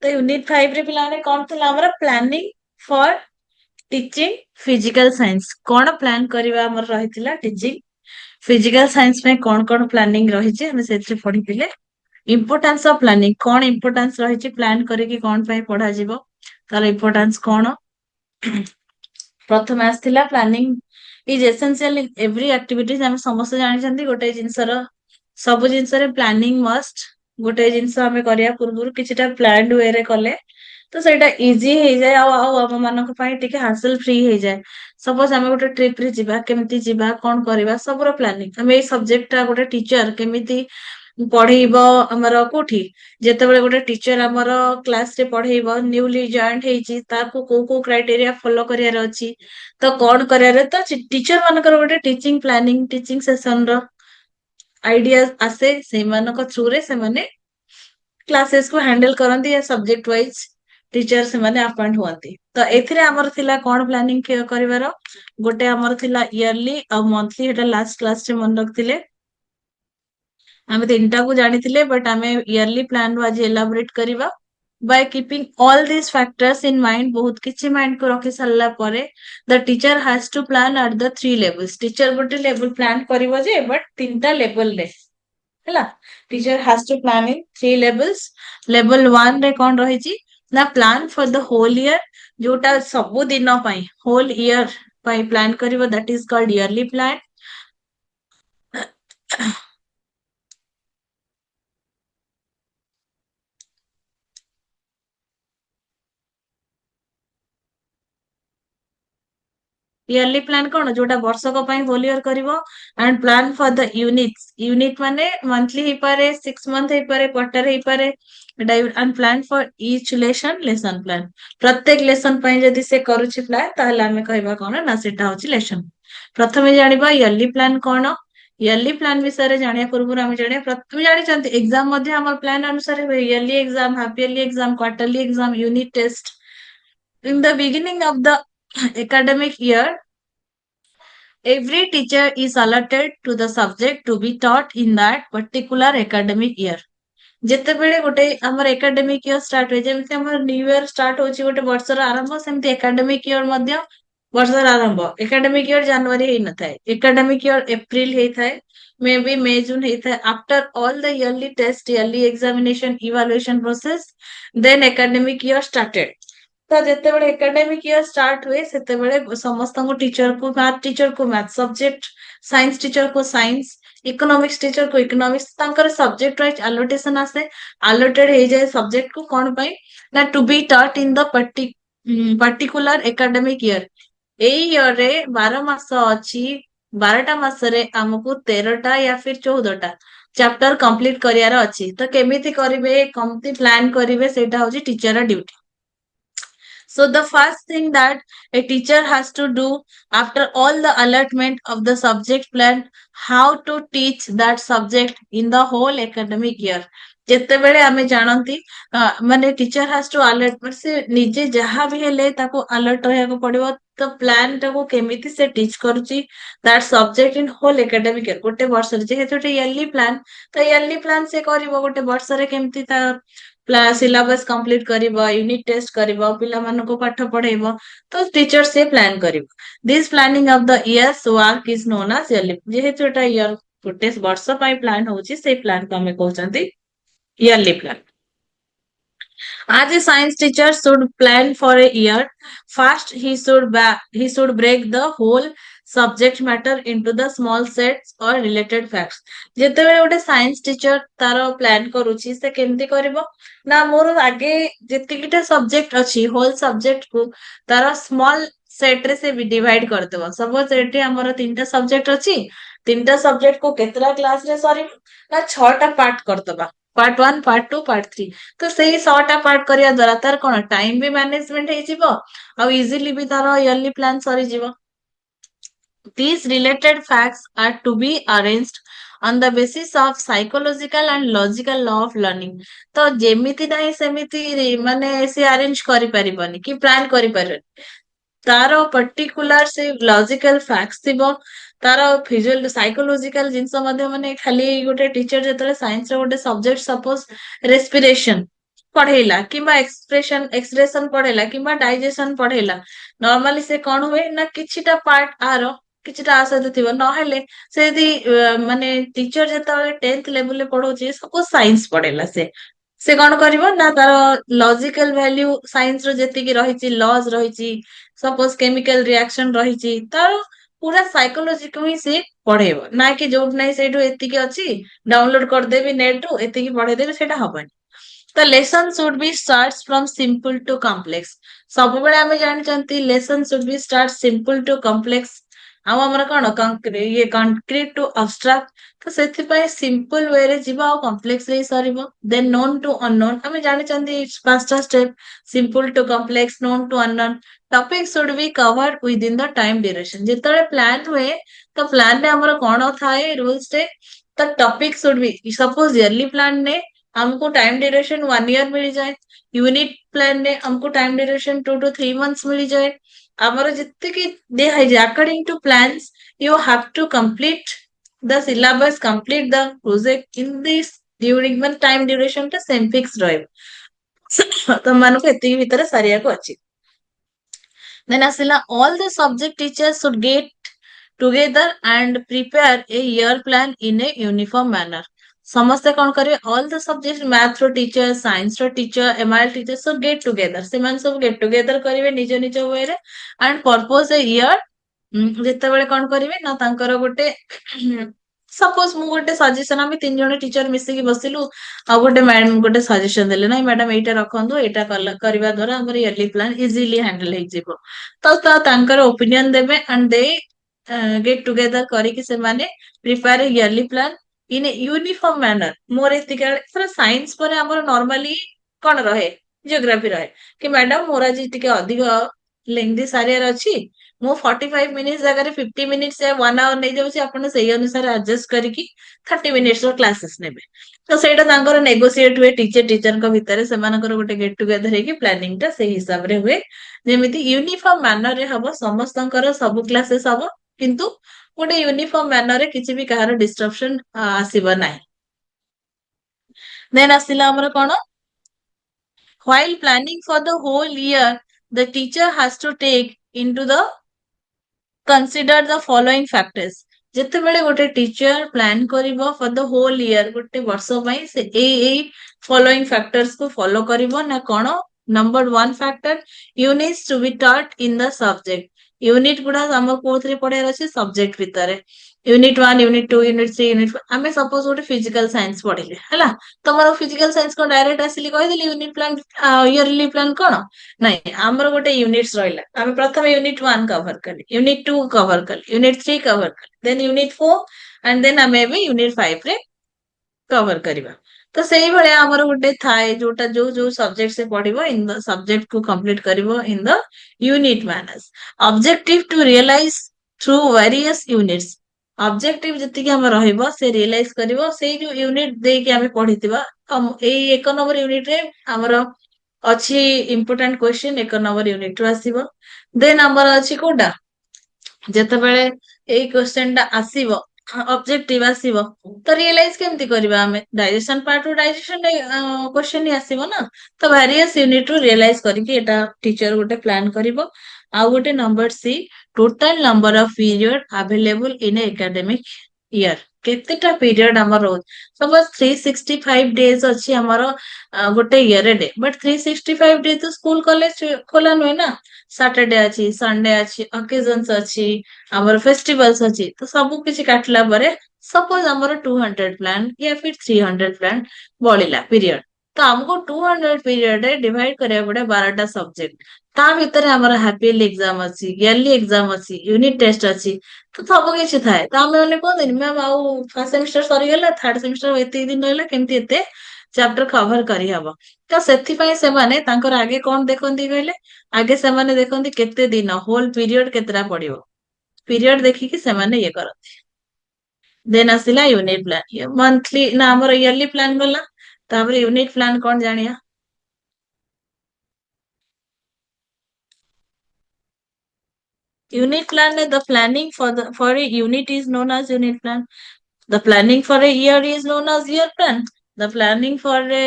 तो यूनिट 5 रे पिलाने कौन थिला हमर planning for teaching physical science कौन प्लान करबा हमर रहितिला टीचिंग फिजिकल साइंस में कौन प्लानिंग रही हमें से पढ़ी इम्पोर्टान्स ऑफ प्लानिंग कौन इम्पोर्टान्स रही प्लान करके कौन पढ़ा जीवो तार इम्पोर्टान्स कौन प्रथम आसला planning is essential in every activities हम समस्त जानते गोटे जिनसर सब जिनस प्लानिंग मस्ट गोटे जिनस आम करने पूर्व किसी प्लान वे रे कले तो सेटा इजी हो जाए आम मानक हासिल फ्री हो जाए सपोज आम गोटे ट्रिप रे जिबा केमती जिबा कौन करबा सबरो प्लानिंग आम ए सब्जेक्ट गोटे टीचर केमिति पढ़ेब आमर कोठी जेतेबेले गोटे टीचर आमर क्लास रे पढ़ेब न्यूली जॉइंट हेची ताको को क्राइटेरिया फॉलो करियार अछि तो कौन करियार तो टीचर मानकर गोटे टीचिंग प्लानिंग टीचिंग सेशन रो आइडिया आसे से मानक थ्रू रे से माने क्लासेस को हैंडल करंती या सब्जेक्ट वाइज टीचर से माने अपॉइंट हुआंती तो एथिरे हमर थिला कोन प्लानिंग करिवार गोटे हमर थिला इयरली और मंथली हेटा लास्ट क्लास रे मन रखथिले आमे तीनटा को जानिथिले बट आमे इयरली प्लान रो आज elaborate करिवा by keeping all these factors in mind बहुत किछि माइंड को रखि सरला परे the teacher has to plan at the three levels teacher गोटे लेवल प्लान करिवो जे बट तीनटा लेवल रे हैला teacher has to plan in three levels level 1 रे कोन रही छी ना plan for the whole year जोटा सब दिन पई होल ईयर पई प्लान करिवो that is called yearly plan yearly plan कौन जोटा वर्षक होल ईयर करिवो and plan for the units unit माने मंथली ही पारे 6 मंथ ही पारे क्वार्टर ही पारे and plan for each lesson plan प्रत्येक लेसन पई जदी से करूची प्लान ताहले हमें कहबा कोन ना सेटा होची लेसन प्रथमे जानिबा इयरली प्लान कोन इयरली प्लान विषय जानिया पूर्व हम जानिया प्रथम जानिचंती एग्जाम मध्ये हमर प्लान अनुसार yearly exam half yearly exam quarterly exam unit test in the beginning of the academic year every teacher is allotted to the subject to be taught in that particular academic year ଯେତେବେଳେ ଗୋଟେ ଆମର academic year start ହୁଏ ଯେମିତି ଆମର new year start ହଉଛି ଗୋଟେ ବର୍ଷର ଆରମ୍ଭ ସେମିତି ଏକାଡେମିକ ଇୟର ମଧ୍ୟ ବର୍ଷର ଆରମ୍ଭ ଏକାଡେମିକ ଇୟର ଜାନୁଆରୀ ହେଇନଥାଏ ଏକାଡେମିକ ଇୟର ଏପ୍ରିଲ ହେଇଥାଏ ମେ ବି ମେ ଜୁନ ହେଇଥାଏ after all the yearly test yearly examination evaluation process then academic year started ତ ଯେତେବେଳେ ଏକାଡେମିକ ଇୟର ଷ୍ଟାର୍ଟ ହୁଏ ସେତେବେଳେ ସମସ୍ତଙ୍କୁ ଟିଚର କୁ ମ୍ୟାଥ ସବଜେକ୍ଟ ସାଇନ୍ସ ଟିଚର କୁ ସାଇନ୍ସ इकोनॉमिक्स टीचर को इकोनॉमिक्स तांकर सब्जेक्ट वाइज एलोटेशन आसे एलोटेड हो जाए सब्जेक्ट को कौन पाई ना to be taught in the particular academic year ए ईयर रे 12 मास अछि 12टा मास रे हमकु 13टा या फिर 14टा चैप्टर कंप्लीट करियार अछि तो केमिति करिवे कमति प्लान करिवे सेटा होची teacher duty So the first thing that a teacher has to do after all the allotment of the subject plan, how to teach that subject in the whole academic year. ଯେତେବେଳେ ଆମେ ଜାଣନ୍ତି ମାନେ teacher has two alert ମାନେ ସେ ନିଜେ ଯାହା ବି ହେଲେ ତାକୁ ଆଲର୍ଟ ରହିବାକୁ ପଡିବ ତ ପ୍ଲାନ ଟାକୁ କେମିତି ସେ ଟିଚ କରୁଛି that subject in whole academic year ଗୋଟେ ବର୍ଷରେ ଯେହେତୁ ଗୋଟେ ଇୟରଲି ପ୍ଲାନ ତ ଇୟରଲି ପ୍ଲାନ ସେ କରିବ ଗୋଟେ ବର୍ଷରେ କେମିତି ତା सिलेबस कंप्लीट करिवो यूनिट टेस्ट करिवो पिलामानको पाठ पढेइबो तो टीचर से प्लान करिवो this planning of the year's work is known as yearly जेहेतु एटा इयर गोटे वर्ष पई प्लान होउची से प्लान को हमें कहउचंती yearly plan as a science teacher should plan for a year first he should break the whole subject matter into the small sets or related facts ଯେତେବେଳେ ଗୋଟେ ସାଇନ୍ସ ଟିଚର ତାର ପ୍ଲାନ କରୁଛି ସେ କେମିତି କରିବ ନା ମୋର ଆଗେ ଯେତିକିଟା ସବଜେକ୍ଟ ଅଛି ହୋଲ ସବଜେକ୍ଟ କୁ ତାର ସ୍ମଲ ସେଟ ରେ ସେ ଡିଭାଇଡ କରିଦେବ ସପୋଜ ଏଠି ଆମର 3ଟା ସବଜେକ୍ଟ ଅଛି 3ଟା ସବଜେକ୍ଟ କୁ କେତେଟା କ୍ଲାସ ରେ ସରିବ ନା 6ଟା ପାର୍ଟ କରିଦବା ପାର୍ଟ 1 ପାର୍ଟ 2 ପାର୍ଟ 3 ତ ସେଇ 6ଟା ପାର୍ଟ କରିବା ଦ୍ୱାରା ତାର କଣ ଟାଇମ ବି ମ୍ୟାନେଜମେଣ୍ଟ ହେଇଯିବ ଆଉ ଇଜିଲି ବି ତାର ଇୟରଲି ପ୍ଲାନ ସରିଯିବ these related facts are to be arranged on the basis of psychological and logical law of learning तो जेमिति नहीं सेमिति माने से अरेंज करि परिबनी कि प्लान करि परिबनी तारो पर्टिकुलर से लॉजिकल फैक्ट्स थिबो तारो फिजिकल साइकोलॉजिकल जिंस मध्ये माने खाली गोटे टीचर जेतरे साइंस रे गोटे सब्जेक्ट सपोज रेस्पिरेशन पढ़ेला किंबा एक्सप्रेशन पढ़ेला किंबा डाइजेशन पढ़ेला नॉर्मली से कौन हुए ना किछिटा पार्ट आर किछिटा आ सहित थिबो नहेले से यदि माने टीचर जेतेबेले 10th लेवल रे पढ़ौची सपोज साइंस पढ़ेला से कौन करिवो ना तार लॉजिकल वैल्यू साइंस रो जेतिकी रहिची लॉज रहिची सपोज केमिकल रिएक्शन रहिची तार पूरा साइकोलॉजी को ही से पढ़ेबो ना कि जोट नै सेठो एतिकी अछि डाउनलोड कर देबी नेट रो एतिकी पढ़े देबी सेटा हबनी The lesson should be starts from simple to complex. ସବୁବେଳେ ଆମେ ଜାଣିଛନ୍ତି lesson should be start simple to complex. ଆଉ ଆମର କଣ concrete to abstract. ତ ସେଥିପାଇଁ simple way ରେ ଯିବା ଆଉ complex ରେ ହିଁ ସରିବ. Then known to unknown. ଆମେ ଜାଣିଛନ୍ତି ପାଞ୍ଚଟା step simple to complex, known to unknown. Topic should be covered within the time duration. ଯେତେବେଳେ plan ହୁଏ ତ plan ରେ ଆମର କଣ ଥାଏ rules ରେ ତ topic should be suppose yearly plan ने हमको टाइम ड्यूरेशन 1 ईयर मिल जाए यूनिट प्लान ने हमको टाइम ड्यूरेशन 2 to 3 months मिल जाए ଆମର ଯେତିକି ଦିଆ ହେଇଛି according to plans you have to complete the syllabus complete the project in this during ମାନେ time duration ଟା ସେମ ଫିକ୍ସ ରହିବ ତମମାନଙ୍କୁ ଏତିକି ଭିତରେ ସାରିବାକୁ ଅଛି then ଆସିଲା all the subject teachers should get together and prepare a year plan in a uniform manner ସମସ୍ତେ କଣ କରିବେ all the subjects math ର teacher science ର teacher MIL teacher ସବୁ get together ସେମାନେ ସବୁ get together କରିବେ ନିଜ ନିଜ way ରେ and purpose a year ଯେତେବେଳେ କଣ କରିବେ ନା ତାଙ୍କର ଗୋଟେ ସପୋଜ ମୁଁ ଗୋଟେ ସଜେସନ ଆମେ 3 ଜଣ ଟିଚର ମିଶିକି ବସିଲୁ ଆଉ ଗୋଟେ ମ୍ୟାଡମ ଗୋଟେ ସଜେସନ ଦେଲେ ନାଇଁ ମ୍ୟାଡାମ ଏଇଟା ରଖନ୍ତୁ ଏଇଟା କରିବା ଦ୍ୱାରା ଆମର ଇୟରଲି ପ୍ଲାନ ଇଜିଲି ହ୍ୟାଣ୍ଡଲ ହେଇଯିବ ତାଙ୍କର ଓପିନିଅନ ଦେବେ ଆଣ୍ଡ ଦେ ଗେଟ୍ ଟୁଗେଦର କରିକି ସେମାନେ prepare yearly plan in a uniform manner ମୋର ଏତିକି ଥର ସାଇନ୍ସ ପରେ ଆମର ନର୍ମାଲି କଣ ରହେ ଜିଓଗ୍ରାଫି ରହେ କି ମ୍ୟାଡାମ ମୋର ଆଜି ଟିକେ ଅଧିକ ଲେଙ୍ଗଦି ସାରିବାର ଅଛି ମୁଁ 45 ମିନିଟ୍ସ ଜାଗାରେ 50 ମିନିଟ୍ସ या 1 ଆୱାର ନେଇଯାଉଛି ଆପଣ ସେଇ ଅନୁସାରେ ଆଡଜଷ୍ଟ କରିକି 30 ମିନିଟ୍ସ ର କ୍ଲାसेस ନେବେ ତ ସେଇଟା ତାଙ୍କର ନେଗୋସିଏଟ ହୁଏ ଟିଚରଙ୍କ ଭିତରେ ସେମାନଙ୍କର ଗୋଟେ ଗେଟ୍ ଟୁଗେଦର ହେଇକି ପ୍ଲାନିଂ ଟା ସେଇ ହିସାବରେ ହୁଏ ଯେମିତି ୟୁନିଫର୍ମ ମାନର ରେ ହବ ସମସ୍ତଙ୍କର ସବୁ କ୍ଲାसेस ହବ କିନ୍ତୁ ଗୋଟେ ୟୁନିଫର୍ମ ମାନର ରେ କିଛି ବି କାହାର ଡିଷ୍ଟରପସନ ଆସିବ ନାହିଁ ଦେନ୍ ଆସିଲା ଆମର କଣ while planning for the whole year the teacher has to take into the consider the following factors ଯେତେବେଳେ ଗୋଟେ ଟିଚର ପ୍ଲାନ କରିବ ଫର ଦ ହୋଲ ଇୟର ଗୋଟେ ବର୍ଷ ପାଇଁ ସେ ଏଇ ଫଲୋଇଂ ଫ୍ୟାକ୍ଟର୍ସ କୁ ଫଲୋ କରିବ ନା କଣ number 1 factor units to be taught in the subject unit ଗୁଡା ଆମର କୋଉଥିରେ ପଢିବାର ଅଛି ସବଜେକ୍ଟ ଭିତରେ यूनिट 1 यूनिट 2 यूनिट 3 यूनिट आम सपोज गोटे फिजिकल साइंस पढ़िले है तुम फिजिकल साइंस को डायरेक्ट आसिली कहीदेली यूनिट प्लान इयरली प्लान कौन नाଇଁ ଆମର ଗୋଟେ ୟୁନିଟ୍ସ ରହିଲା ଆମେ ପ୍ରଥମେ ୟୁନିଟ 1 କଭର କଲି ୟୁନିଟ 2 କଭର କଲି ୟୁନିଟ 3 କଭର କଲି ଦେନ୍ ୟୁନିଟ 4 ଆଣ୍ଡ ଦେନ୍ ଆମେ ଏବେ ୟୁନିଟ 5 ରେ କଭର କରିବା ତ ସେଇଭଳିଆ ଆମର ଗୋଟେ ଥାଏ ଯୋଉଟା ଯୋଉ ସବଜେକ୍ଟ ସେ ପଢିବ ଇନ ଦ ସବଜେକ୍ଟ କୁ କମ୍ପ୍ଲିଟ କରିବ in the unit manners objective to realise through various units objective ଯେତିକି ଆମର ରହିବ ସେ ରିଅଲାଇଜ କରିବ ସେଇ ଯୋଉ ୟୁନିଟ ଦେଇକି ଆମେ ପଢିଥିବା ଏଇ 1 ନମ୍ବର ୟୁନିଟ ରେ ଆମର ଅଛି ଇମ୍ପୋର୍ଟାଣ୍ଟ କ୍ୱେଶ୍ଚନ 1 ନମ୍ବର ୟୁନିଟ ରୁ ଆସିବ ଦେନ୍ ଆମର ଅଛି କୋଉଟା ଯେତେବେଳେ ଏଇ କ୍ୱେଶ୍ଚନ ଟା ଆସିବ ଅବଜେକ୍ଟିଭ ଆସିବ ତ ରିଅଲାଇଜ କେମିତି କରିବା ଆମେ ଡାଇଜେସନ ପାର୍ଟ ରୁ ଡାଇଜେସନ କ୍ୱେଶ୍ଚନ ହିଁ ଆସିବ ନା ତ ଭାରିୟସ ୟୁନିଟ ରୁ ରିଅଲାଇଜ କରିକି ଏଟା ଟିଚର ଗୋଟେ ପ୍ଲାନ କରିବ ଆଉ ଗୋଟେ number C total number of period available in a academic year କେତେଟା ପିରିୟଡ ଆମର ରହୁଛି ସପୋଜ 365 ଡେଜ ଅଛି ଆମର ଗୋଟେ ଇୟର ଡେ ବଟ୍ 365 ଡେ ତ ସ୍କୁଲ କଲେଜ ଖୋଲା ନୁହେଁ ନା ସାଟରଡେ ଅଛି ସଣ୍ଡେ ଅଛି ଅକେଜନ୍ସ ଅଛି ଆମର ଫେଷ୍ଟିଭାଲସ ଅଛି ତ ସବୁ କିଛି କାଟିଲା ପରେ ସପୋଜ ଆମର 200 ପ୍ଲାନ या फिर 300 ପ୍ଲାନ ବଳିଲା ପିରିୟଡ ତ ଆମକୁ 200 ପିରିୟଡ ରେ ଡିଭାଇଡ କରିବାକୁ ପଡେ 12ଟା ସବଜେକ୍ଟ ତା ଭିତରେ ଆମର ହାପିଏଲି ଏକ୍ସାମ ଅଛି ଇୟରଲି ଏକ୍ସାମ ଅଛି ୟୁନିଟ ଟେଷ୍ଟ ଅଛି ତ ସବୁ କିଛି ଥାଏ ତ ଆମେ ମାନେ କୁହନ୍ତିନି ମ୍ୟାମ ଆଉ ଫାର୍ଷ୍ଟ ସେମିଷ୍ଟର ସରିଗଲା ଥାର୍ଡ ସେମିଷ୍ଟର ଏତିକି ଦିନ ରହିଲା କେମିତି ଏତେ ଚାପ୍ଟର କଭର କରିହବ ତ ସେଥିପାଇଁ ସେମାନେ ତାଙ୍କର ଆଗେ କଣ ଦେଖନ୍ତି କହିଲେ ଆଗେ ସେମାନେ ଦେଖନ୍ତି କେତେ ଦିନ ହୋଲ ପିରିୟଡ କେତେଟା ପଡିବ ପିରିୟଡ ଦେଖିକି ସେମାନେ ଇଏ କରନ୍ତି ଦେନ୍ ଆସିଲା ୟୁନିଟ ପ୍ଲାନ ମନ୍ଥଲି ନା ଆମର ଇୟରଲି ପ୍ଲାନ ଗଲା ତାପରେ ୟୁନିଟ ପ୍ଲାନ କଣ ଜାଣିବା unit plan the planning for a unit is known as unit plan the planning for a year is known as year plan the planning ଫର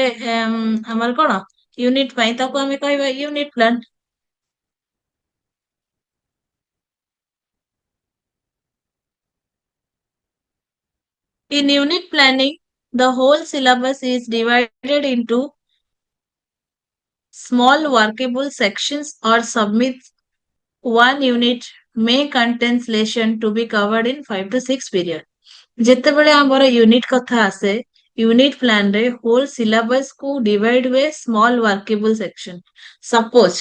ଆମର କଣ unit ପାଇଁ ତାକୁ ଆମେ କହିବା unit plan. In unit planning, the whole syllabus is divided into small workable sections or submit one unit may contains lesson to be covered in 5 to 6 period। ଯେତେବେଳେ ଆମର unit କଥା ଆସେ ୟୁନିଟ ପ୍ଲାନ ରେ ହୋଲ syllabus କୁ divide ହୁଏ small ୱାର୍କେବଲ section. Suppose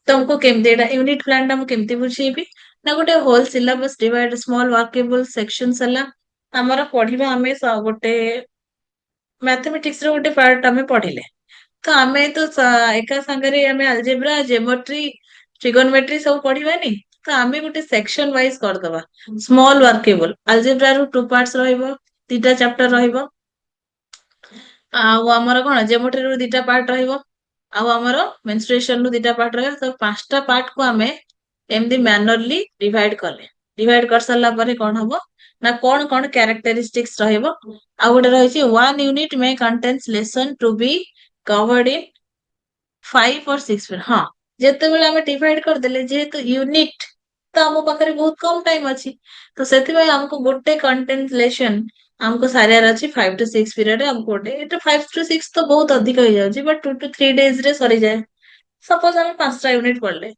ତମକୁ କେମିତି ଏଇଟା ୟୁନିଟ ପ୍ଲାନ ଟା ମୁଁ କେମିତି ବୁଝେଇବି ନା ଗୋଟେ ହୋଲ ସିଲାବସ ଡିଭାଇଡ ସ୍ମଲ ୱାର୍କେବଲ ସେକ୍ସନ ହେଲା ଆମର ପଢିବା ଆମେ ଗୋଟେ ମ୍ୟାଥମେଟିକ୍ସ ର ଗୋଟେ ପାର୍ଟ ଆମେ ପଢିଲେ ତ ଆମେ ତ ଏକା ସାଙ୍ଗରେ ଆମେ ଆଲଜେବ୍ରା ଜେମେଟ୍ରି ଟ୍ରିଗୋନୋମେଟ୍ରି ସବୁ ପଢିବାନି ତ ଆମେ ଗୋଟେ ସେକ୍ସନ ୱାଇଜ କରିଦବା ସ୍ମଲ ୱାର୍କେବଲ ଆଲଜେବ୍ରା ରୁ ଟୁ ପାର୍ଟସ ରହିବ ଦିଟା ଚାପ୍ଟର ରହିବ ଆଉ ଆମର କଣ ଜେମେଟ୍ରି ରୁ ଦିଟା ପାର୍ଟ ରହିବ ଆଉ ଆମର ମେନଷ୍ଟ୍ରୁଏସନ ରୁ ଦିଟା ପାର୍ଟ ରହିବ ତ ପାଞ୍ଚଟା ପାର୍ଟ କୁ ଆମେ ଏମିତି ମ୍ୟାନରଲି ଡିଭାଇଡ କଲେ ଡିଭାଇଡ କରିସାରିଲା ପରେ କଣ ହବ ନା କଣ କଣ କ୍ୟାରେକ୍ଟରିଷ୍ଟିକ୍ସ ରହିବ ଆଉ ଗୋଟେ ରହିଛି one unit may contains lesson to be covered in 5 or 6 ହଁ ଯେତେବେଳେ ଆମେ ଡିଭାଇଡ କରିଦେଲେ ଯେହେତୁ ୟୁନିଟ ତ ଆମ ପାଖରେ ବହୁତ କମ ଟାଇମ ଅଛି ତ ସେଥିପାଇଁ ଆମକୁ ଗୋଟେ କଣ୍ଟେଣ୍ଟ ଲେସନ ଆମକୁ ସାରିବାର ଅଛି 5 to 6 ପିରିୟଡ ଆମକୁ ଗୋଟେ ଏଟା 5 to 6 ତ ବହୁତ ଅଧିକ ହେଇଯାଉଛି ବଟ 2 to 3 days ରେ ସରିଯାଏ। ସପୋଜ ଆମେ 5ଟା ୟୁନିଟ ପଢିଲେ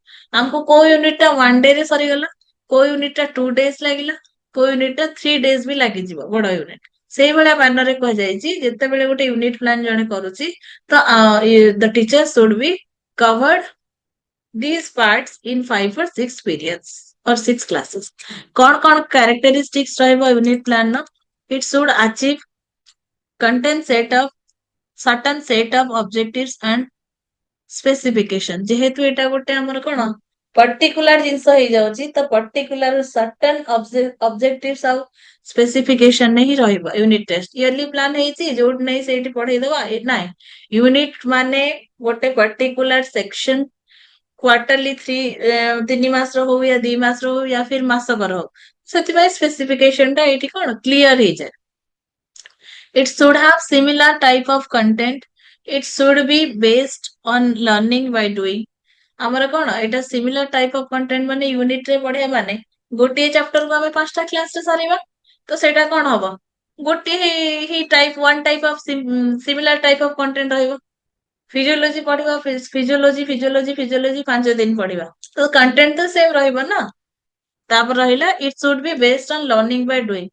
ଆମକୁ କୋଉ ୟୁନିଟ ଟା 1 ଡେ ରେ ସରିଗଲା କୋଉ ୟୁନିଟ ଟା 2 days ଲାଗିଲା କୋଉ ୟୁନିଟ ଟା 3 days ବି ଲାଗିଯିବ ବଡ ୟୁନିଟ ସେଇଭଳିଆ ମାନରେ କୁହାଯାଇଛି ଯେତେବେଳେ ଗୋଟେ ୟୁନିଟ ପ୍ଲାନ ଜଣେ କରୁଛି ତ the teacher should be covered these parts in 5 or 6 periods or 6 classes। କଣ characteristics ରହିବ ୟୁନିଟ ପ୍ଲାନ ର it should achieve content set of certain set of objectives and specification ଯେହେତୁ ଏଇଟା ଗୋଟେ ଆମର କଣ ପର୍ଟିକୁଲାର ଜିନିଷ ହେଇଯାଉଛି ତ ପର୍ଟିକୁଲାର ସର୍ଟନ ଅବଜେକ୍ଟିଭs ଆଉ ସ୍ପେସିଫିକେସନ ହିଁ ରହିବ ୟୁନିଟ ଟେଷ୍ଟ ଇୟରଲି ପ୍ଲାନ ହେଇଛି ଯୋଉଠି ନାହିଁ ସେଇଠି ପଢେଇଦବା ନାଇଁ ୟୁନିଟ ମାନେ ଗୋଟେ ପର୍ଟିକୁଲାର ସେକ୍ସନ କ୍ୱାର୍ଟରଲି 3 ମାସର ହଉ ୟା 2 ମାସର ହଉ ୟା ଫିର ମାସକର ହଉ ସେଥିପାଇଁ ସ୍ପେସିଫିକେସନ ଟା ଏଇଠି କଣ କ୍ଲିୟର ହେଇଯାଏ। It should have similar type of content. It should be based on learning by doing। ଆମର କଣ ଏଇଟା ସିମିଲାର ଟାଇପ ଅଫ କଣ୍ଟେଣ୍ଟ ମାନେ ୟୁନିଟ ରେ ପଢିବା ମାନେ ଗୋଟିଏ ଚାପ୍ଟର କୁ ଆମେ 5ଟା କ୍ଲାସ ରେ ସାରିବା ତ ସେଇଟା କଣ ହବ ଗୋଟିଏ ହି type one type of similar type of content ରହିବ। ଫିଜିଓଲୋଜି ପଢିବା ଫିଜିଓଲୋଜି 5 ଦିନ ପଢିବା ତ କଣ୍ଟେଣ୍ଟ ତ ସେମ ରହିବ ନା। ତାପରେ ରହିଲା it should be based on learning by doing.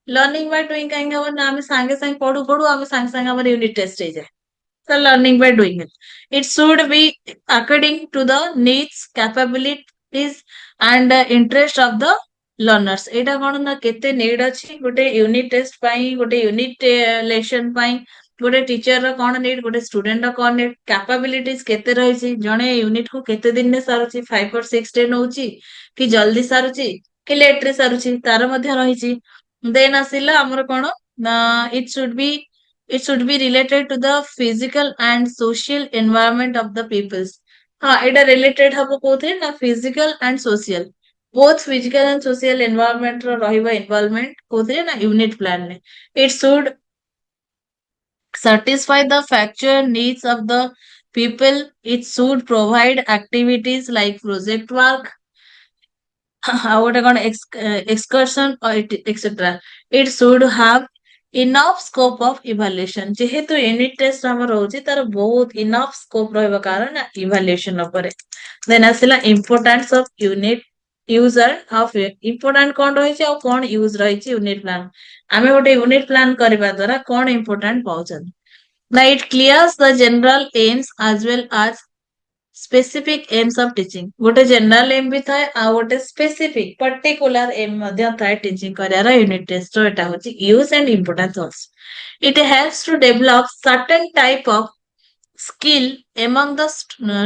Learning by doing କାହିଁକି ହବ ନା ଆମେ ସାଙ୍ଗେ ସାଙ୍ଗେ ପଢୁ ପଢୁ ଆମେ ସାଙ୍ଗେ ସାଙ୍ଗେ ଆମର ୟୁନିଟ ଟେଷ୍ଟ ହେଇଯାଏ ତ learning by doing. It should be according to the needs capabilities and interest of the learners ଏଇଟା କଣ ନା କେତେ ନିଡ୍ ଅଛି ଗୋଟେ ୟୁନିଟ ଟେଷ୍ଟ ପାଇଁ ଗୋଟେ ୟୁନିଟ ଲେସନ ପାଇଁ ଗୋଟେ ଟିଚର ର କଣ ନିଡ୍ ଗୋଟେ ଷ୍ଟୁଡେଣ୍ଟ ର କଣ ନିଡ୍ କ୍ୟାପାବିଲିଟିଜ କେତେ ରହିଛି ଜଣେ ୟୁନିଟ କୁ କେତେ ଦିନରେ ସାରୁଛି 5 or 6 ଡେ ନଉଛି କି ଜଲ୍ଦି ସାରୁଛି କି ଲେଟ ରେ ସାରୁଛି ତାର ମଧ୍ୟ ରହିଛି। ଦେନ୍ ଆସିଲା ଆମର କଣ ନା it should be related to the physical and social environment of the peoples। ହଁ ଏଇଟା ରିଲେଟେଡ ହବ କୋଉଥିରେ ନା physical and social both physical and social environment ର ରହିବ ଇନଭଲଭମେଣ୍ଟ କୋଉଥିରେ ନା ୟୁନିଟ ପ୍ଲାନ ରେ। ଇଟ ସୁଡ satisfy the factual needs of the people। It should provide activities like project work ଆଉ ଗୋଟେ କଣ excursion or etc। It should have enough scope of evaluation। ଯେହେତୁ unit test ଆମର ରହୁଛି ତାର ବହୁତ enough scope ରହିବ କାରଣ evaluation ଉପରେ। ଦେନ୍ ଆସିଲା importance of unit user of important କଣ ରହିଛି ଆଉ କଣ ୟୁଜ ରହିଛି ୟୁନିଟ ପ୍ଲାନ। ଆମେ ଗୋଟେ ୟୁନିଟ ପ୍ଲାନ କରିବା ଦ୍ଵାରା କଣ ଇମ୍ପୋର୍ଟାଣ୍ଟ ପାଉଛନ୍ତି ନା ଇଟ କ୍ଲିୟର୍ସ ଦ ଜେନେରାଲ ଏମ୍ସ ଆଜ ୱେଲ ଆଜ ସ୍ପେସିଫିକ ଏମ୍ସ ଅଫ ଟିଚିଂ। ଗୋଟେ ଜେନେରାଲ ଏମ୍ ବି ଥାଏ ଆଉ ଗୋଟେ ସ୍ପେସିଫିକ ପର୍ଟିକୁଲାର ଏମ୍ ମଧ୍ୟ ଥାଏ ଟିଚିଂ କରିବାର ୟୁନିଟ ଟେଷ୍ଟ ର ଏଟା ହଉଛି use and importance also. It helps to develop certain type of skill among the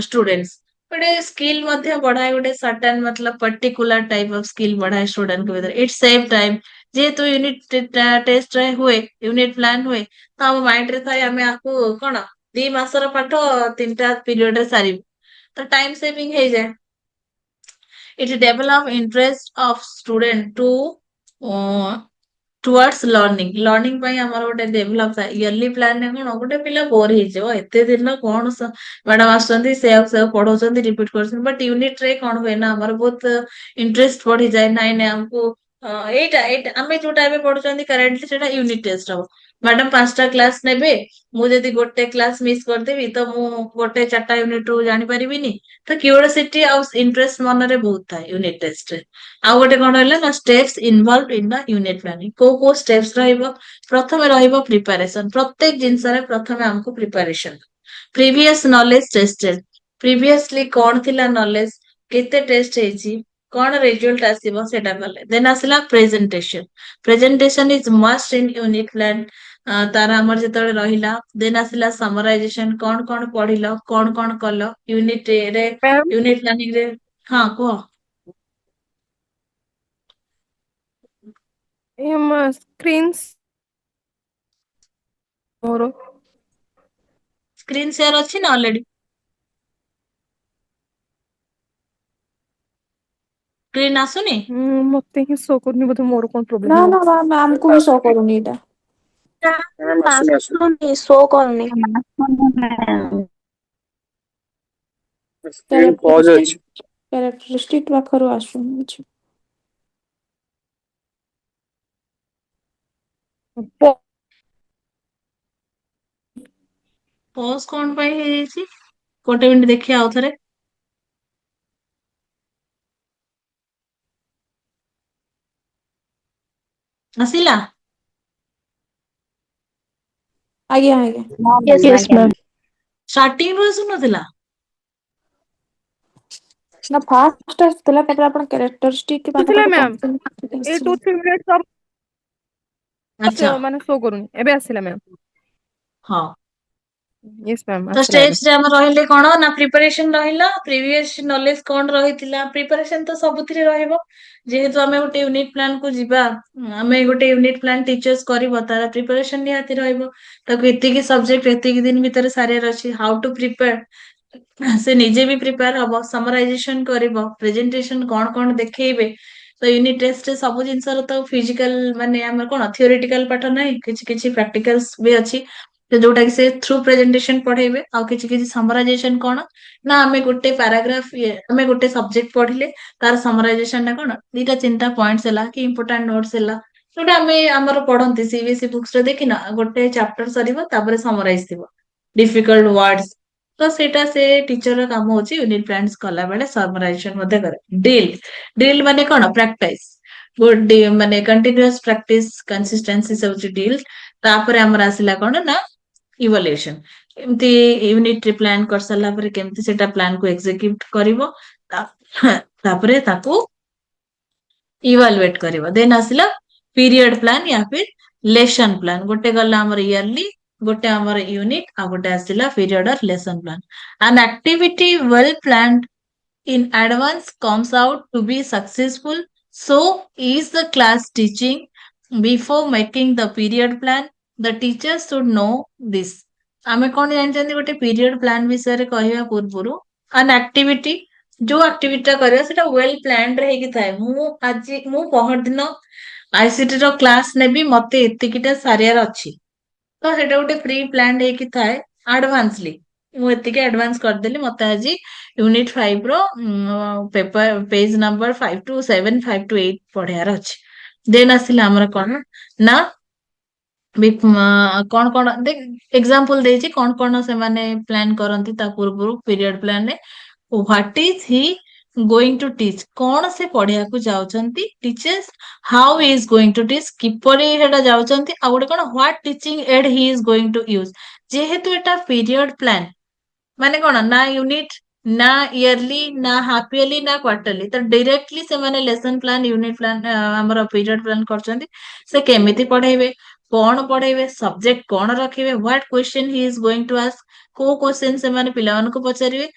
students. ଗୋଟେ ସ୍କିଲ୍ ମଧ୍ୟ ବଢାଏ ଗୋଟେ ସର୍ଟନ ମତଲବ ପର୍ଟିକୁଲାର ଟାଇପ ଅଫ ସ୍କିଲ୍ ବଢାଏ ଷ୍ଟୁଡେଣ୍ଟଙ୍କ ଭିତରେ। ଇଟ ସେଭ ଟାଇମ ଯେହେତୁ ୟୁନିଟ ଟେଷ୍ଟ ହୁଏ ୟୁନିଟ ପ୍ଲାନ ହୁଏ ତ ଆମ ମାଇଣ୍ଡ ରେ ଥାଏ ଆମେ ଆକୁ କଣ 2 ମାସର ପାଠ 3ଟା ପିରିୟଡରେ ସାରିବୁ ତ ଟାଇମ ସେଭିଂ ହେଇଯାଏ। It develop interest of student to towards learning learning ପାଇଁ ଆମର ଗୋଟେ ଡେଭଲପ ଥାଏ ଇୟରଲି ପ୍ଲାନରେ କଣ ଗୋଟେ ପିଲା ବୋର ହେଇଯିବ ଏତେ ଦିନ କଣ ମ୍ୟାଡାମ ଆସୁଛନ୍ତି ସେଆକୁ ସେଆକୁ ପଢଉଛନ୍ତି ରିପିଟ କରୁଛନ୍ତି ବଟ୍ ୟୁନିଟ ରେ କଣ ହୁଏ ନା ଆମର ବହୁତ ଇଣ୍ଟରେଷ୍ଟ ବଢିଯାଏ ନାଇଁ ନାଇଁ ଆମକୁ ଏଇଟା ଏଇଟା ଆମେ ଯୋଉଟା ଏବେ ପଢୁଛନ୍ତି କରେଣ୍ଟଲି ସେଟା ୟୁନିଟ ଟେଷ୍ଟ ହବ ମ୍ୟାଡାମ 5ଟା କ୍ଲାସ ନେବେ ମୁଁ ଯଦି ଗୋଟେ କ୍ଲାସ ମିସ୍ କରିଦେବି ତ ମୁଁ ଗୋଟେ 4ଟା ୟୁନିଟ ରୁ ଜାଣିପାରିବିନି ତ କ୍ୟୁରିଓସିଟି ଆଉ ଇଣ୍ଟରେଷ୍ଟ ମନରେ ବହୁତ ଥାଏ ୟୁନିଟ ଟେଷ୍ଟରେ ଆଉ ଗୋଟେ କଣ ରହିଲା ନା steps involved in the unit planning କୋଉ କୋଉ steps ରହିବ ପ୍ରଥମେ ରହିବ ପ୍ରିପାରେସନ ପ୍ରତ୍ୟେକ ଜିନିଷରେ ପ୍ରଥମେ ଆମକୁ ପ୍ରିପାରେସନ ପ୍ରିଭିୟସ ନଲେଜ ଟେଷ୍ଟେଡ ପ୍ରିଭିୟସଲି କଣ ଥିଲା ନଲେଜ କେତେ ଟେଷ୍ଟ ହେଇଛି କଣ ରେଜଲ୍ଟ ଆସିବ ସେଟା କଲେ ଦେନ୍ ଆସିଲା presentation presentation is must in unit plan ତାର ଆମର ଯେତେବେଳେ ରହିଲା ଦେନ୍ ଆସିଲା ସମରାଇଜେସନ କଣ ପଢିଲ କଣ କଲ ୟୁନିଟ ରେ ମ୍ୟାମ୍ ୟୁନିଟ ପ୍ଲାନିଂ ରେ ହଁ କୁହ ସ୍କ୍ରିନ୍ ମୋର ସ୍କ୍ରିନ୍ ସେୟାର ଅଛି ନା ଅଲରେଡି ସ୍କ୍ରିନ୍ ଆସୁନି ମତେ ହିଁ ଶୋ କରୁନି ବୋଧେ ମୋର କଣ ନା ପ୍ରୋବ୍ଲେମ ନା ନା ମ୍ୟାମକୁ ବି ଶୋ କରୁନି ଏଇଟା ଆସୁନି ଶୋ କରୁନି। କ୍ୟାରେକ୍ଟରିଷ୍ଟିକ ପାଖରୁ ଆସୁନି କିଛି। ପଜ କଣ ପାଇଁ ହେଇଯାଇଛି ଗୋଟେ ମିନିଟ ଦେଖିବା ଆଉ ଥରେ ଆସିଲା ଆଜ୍ଞା ଆଜ୍ଞା Yes, ma'am. ଷ୍ଟାର୍ଟିଂ ରୁ ଆସୁନଥିଲା ନା ଫାଷ୍ଟ ଆସିଥିଲା ତାପରେ ଆପଣ କ୍ୟାରେକ୍ଟରିଷ୍ଟିକ ପାଠ ଥିଲା ପାଠ ମ୍ୟାମ୍ ଏଇ ପଢୁଛନ୍ତି 2-3 ମିନିଟ୍ ଆଚ୍ଛା ମାନେ ଶୋ କରୁନି ଏବେ ଆସିଲା ମ୍ୟାମ୍। ହଁ ୟେସ୍ ମ୍ୟାମ୍ ତ ଆସିଲା ଏବେ। ଷ୍ଟେପ୍ସ ରେ ଆମର ରହିଲେ କଣ ନା ପ୍ରିପାରେସନ ରହିଲା ପ୍ରିଭିୟସ ନଲେଜ କଣ ରହିଥିଲା ପ୍ରିପାରେସନ ତ ସବୁଥିରେ ରହିବ ଯେହେତୁ ଆମେ ଗୋଟେ ୟୁନିଟ ପ୍ଲାନ କୁ ଯିବା ଆମେ ଗୋଟେ ୟୁନିଟ ପ୍ଲାନ ଟିଚର୍ସ କରିବ ତାର ପ୍ରିପାରେସନ ନିହାତି ରହିବ ତାକୁ ଏତିକି ସବଜେକ୍ଟ ଏତିକି ଦିନ ଭିତରେ ସାରିବାର ଅଛି ହାଉ ଟୁ ପ୍ରିପେୟାର ସେ ନିଜେ ବି ପ୍ରିପେୟାର ହବ ସମରାଇଜେସନ କରିବ ପ୍ରେଜେଣ୍ଟେସନ କଣ ଦେଖେଇବେ ତ ୟୁନିଟ ଟେଷ୍ଟ ରେ ସବୁ ଜିନିଷର ତ ଫିଜିକାଲ ମାନେ ଆମର କଣ ଥିଓରିଟିକାଲ ପାଠ ନାହିଁ କିଛି କିଛି ପ୍ରାକ୍ଟିକାଲ ବି ଅଛି ଯୋଉଟା କି ସେ ଥ୍ରୁ ପ୍ରେଜେଣ୍ଟେସନ ପଢେଇବେ ଆଉ କିଛି କିଛି ସମରାଇଜେସନ କଣ ନା ଆମେ ଗୋଟେ ପାରାଗ୍ରାଫ ଆମେ ଗୋଟେ ସବଜେକ୍ଟ ପଢିଲେ ତାର ସମରାଇଜେସନ ଟା କଣ 2-3ଟା ପଏଣ୍ଟସ ହେଲା କି ଇମ୍ପୋର୍ଟାଣ୍ଟ ନୋଟ୍ସ ହେଲା ଯୋଉଟା ଆମେ ଆମର ପଢନ୍ତି ସିବିଏସଇ ବୁକ୍ସ ରେ ଦେଖିନା ଗୋଟେ ଚାପ୍ଟର ସରିବ ତାପରେ ସମରାଇଜ ଥିବ ଡିଫିକଲ୍ଟ ୱାର୍ଡସ ତ ସେଇଟା ସେ ଟିଚର ର କାମ ହଉଛି ୟୁନିଟ ପ୍ଲାନ୍ସ କଲା ବେଳେ ସମରାଇଜେସନ ମଧ୍ୟ କରେ ଡିଲ୍ ମାନେ କଣ ପ୍ରାକ୍ଟିସ ଗୁଡ ମାନେ କଣ୍ଟିନ୍ୟୁଅସ ପ୍ରାକ୍ଟିସ କନସିଷ୍ଟେନ୍ସି ହଉଛି ଡିଲ୍ ତାପରେ ଆମର ଆସିଲା କଣ ନା ଇଭଲ୍ୟୁସନ ଏମିତି ୟୁନିଟ ପ୍ଲାନ କରିସାରିଲା ପରେ କେମିତି ସେଟା ପ୍ଲାନ କୁ ଏକ୍ଜିକ୍ୟୁଟ କରିବ ତାପରେ ତାକୁ ଇଭାଲୁଏଟ କରିବ ଦେନ୍ ଆସିଲା ପିରିୟଡ ପ୍ଲାନ ୟା ଫିର ଲେସନ ପ୍ଲାନ ଗୋଟେ ଗଲା ଆମର ଇୟରଲି ଗୋଟେ ଆମର ୟୁନିଟ ଆଉ ଗୋଟେ ଆସିଲା period or lesson plan an activity well planned in advance comes out to be successful so is the class teaching before making the period plan the teacher should know this ଆମେ କଣ ଜାଣିଛନ୍ତି ଗୋଟେ period plan ବିଷୟରେ କହିବା ପୂର୍ବରୁ an activity ଯୋଉ activity ଟା କରିବା ସେଟା ୱେଲ ପ୍ଲାନ୍ଡ ରେ ହେଇକି ଥାଏ ମୁଁ ପହରଦିନ ଆଇସିଟି ର କ୍ଲାସ ନେବି ମତେ ଏତିକିଟା ସାରିବାର ଅଛି ତ ସେଇଟା ଗୋଟେ ପ୍ରି ପ୍ଲାନ୍ଡ ହେଇକି ଥାଏ ଆଡଭାନ୍ସଲି ମୁଁ ଏତିକି ଆଡଭାନ୍ସ କରିଦେଲି ମତେ ଆଜି ୟୁନିଟ 5 ର ପେପର ପେଜ ନମ୍ବର 5-7 5-8 ପଢିବାର ଅଛି ଦେନ୍ ଆସିଲା ଆମର କଣ ନା କଣ ଏକ୍ସାମ୍ପଲ ଦେଇଛି କଣ ସେମାନେ ପ୍ଲାନ କରନ୍ତି ତା ପୂର୍ବରୁ ପିରିୟଡ ପ୍ଲାନରେ what is he going to teach କଣ ସେ ପଢିବାକୁ ଯାଉଛନ୍ତି teachers how is going to teach କିପରି ସେଟା ଯାଉଛନ୍ତି ଆଉ ଗୋଟେ କଣ what teaching aid he is going to use ଯେହେତୁ ଏଟା ପିରିୟଡ ପ୍ଲାନ ମାନେ କଣ ନା ୟୁନିଟ ନା ଇୟରଲି ନା ହାଫ ଇୟରଲି ନା କ୍ୱାର୍ଟରଲି ତ ଡିରେକ୍ଟଲି ସେମାନେ ଲେସନ ପ୍ଲାନ ୟୁନିଟ ପ୍ଲାନ ଆମର ପିରିୟଡ ପ୍ଲାନ କରିଛନ୍ତି ସେ କେମିତି ପଢେଇବେ କଣ ପଢେଇବେ ସବଜେକ୍ଟ କଣ ରଖିବେ what question Hi is going two ask କୋଉ କ୍ୱେଶ୍ଚନ ସେମାନେ ପିଲାମାନଙ୍କୁ ପଚାରିବେ